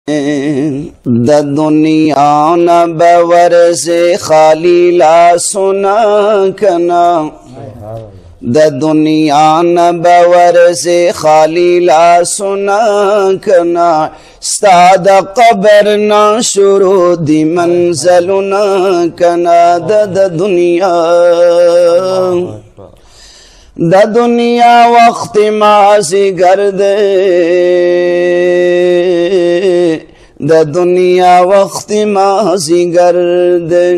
دا دنیا نہ بور سے خالی لا سنا کنا، دا دنیا نہ بور سے خالی لا سنا کنا، ستا دا قبر نہ شروع دی منزل نہ کنا، دا دنیا دا دنیا وقت ماضی گردے، دا دنیا وقت ماضی گردے،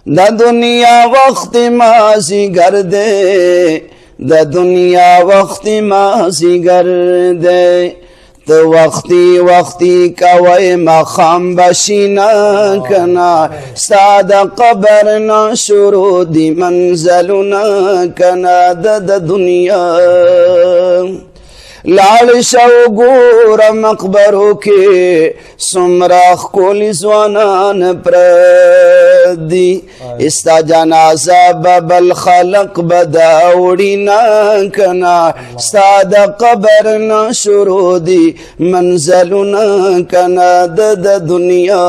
دا دنیا وقت ماضی گردے، دا دنیا وقت ماضی گردے، تو وقتی وقتی کوئی مقام بشینا کنا، ساد قبر نا شروع دی منزل نا کنا، دا دنیا لال شو گور مقبرو کے سمراخ کولی زوانان پردی، استا جنازہ ببل خلق بداوڑی نا کنا، ساد قبر نا شروع دی منزل نا کنا، دا دنیا۔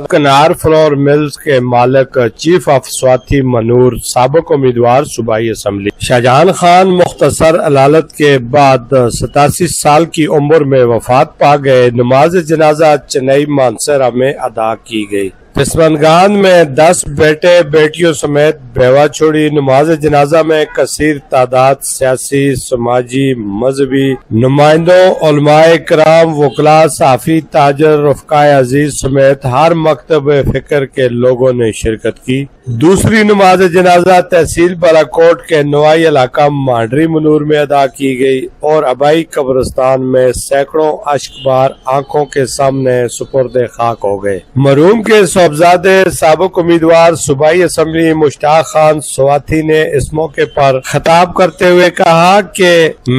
کنار فلور ملز کے مالک چیف آف سواتی منور سابق امیدوار صوبائی اسمبلی شاہجہان خان مختصر علالت کے بعد 87 سال کی عمر میں وفات پا گئے۔ نماز جنازہ چنئی مانسہرہ میں ادا کی گئی۔ پسماندگان میں 10 بیٹے بیٹیوں سمیت بیوہ چھوڑی۔ نماز جنازہ میں کثیر تعداد سیاسی، سماجی، مذہبی نمائندوں، علماء کرام، وکلاء، صحافی، تاجر، رفقائے عزیز سمیت ہر مکتب فکر کے لوگوں نے شرکت کی۔ دوسری نماز جنازہ تحصیل بالاکوٹ کے نوائی علاقہ مانڈری منور میں ادا کی گئی اور آبائی قبرستان میں سینکڑوں اشکبار آنکھوں کے سامنے سپرد خاک ہو گئے۔ مرحوم کے صاحبزادے سابق امیدوار صوبائی اسمبلی مشتاق خان سواتی نے اس موقع پر خطاب کرتے ہوئے کہا کہ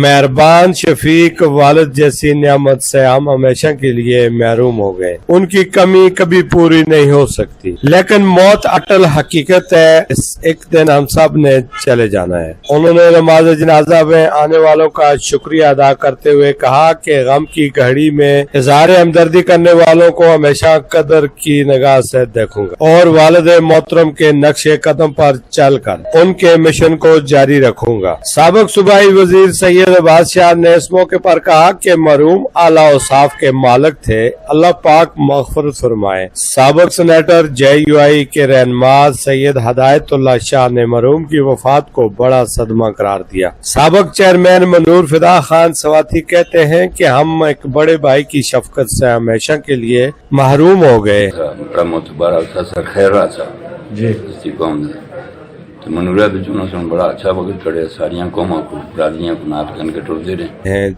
مہربان شفیق والد جیسی نعمت سے ہم ہمیشہ کے لیے محروم ہو گئے۔ ان کی کمی کبھی پوری نہیں ہو سکتی، لیکن موت اٹل حقیقت ہے، ایک دن ہم سب نے چلے جانا ہے۔ انہوں نے نماز جنازہ میں آنے والوں کا شکریہ ادا کرتے ہوئے کہا کہ غم کی گھڑی میں اظہار ہمدردی کرنے والوں کو ہمیشہ قدر کی نگاہ سے دیکھوں گا اور والد محترم کے نقش قدم پر چل کر ان کے مشن کو جاری رکھوں گا۔ سابق صوبائی وزیر سید عباس شاہ نے اس موقع پر کہا کہ مرحوم اعلیٰ اوصاف کے مالک تھے، اللہ پاک مغفرت فرمائے۔ سابق سینیٹر JUI کے رہنما سید ہدایت اللہ شاہ نے مرحوم کی وفات کو بڑا صدمہ قرار دیا۔ سابق چیئرمین منور فدا خان سواتی کہتے ہیں کہ ہم ایک بڑے بھائی کی شفقت سے ہمیشہ کے لیے محروم ہو گئے۔ بڑا معتبر تھا سر، خیر رہا تھا جی اس قوم نے تو منورہ بچوں سے بڑا اچھا وقت کھڑے، ساریاں قوموں کو برادریاں کو نات کن کے ٹرتے رہے،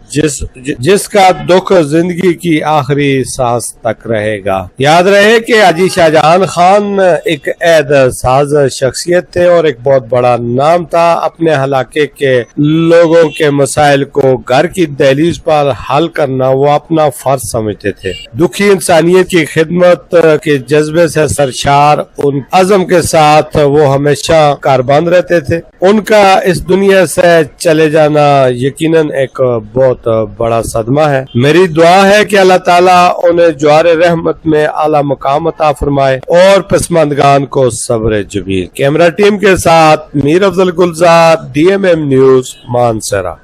جس کا دکھ زندگی کی آخری سانس تک رہے گا۔ یاد رہے کہ حاجی شاہجہان خان ایک عہد ساز شخصیت تھے اور ایک بہت بڑا نام تھا۔ اپنے علاقے کے لوگوں کے مسائل کو گھر کی دہلیز پر حل کرنا وہ اپنا فرض سمجھتے تھے۔ دکھی انسانیت کی خدمت کے جذبے سے سرشار ان عزم کے ساتھ وہ ہمیشہ کاربند رہتے تھے۔ ان کا اس دنیا سے چلے جانا یقیناً ایک بہت بڑا صدمہ ہے۔ میری دعا ہے کہ اللہ تعالیٰ انہیں جوار رحمت میں اعلیٰ مقام عطا فرمائے اور پسماندگان کو صبر جمیل۔ کیمرہ ٹیم کے ساتھ میر افضل گلزار، DMM نیوز، مانسہرہ۔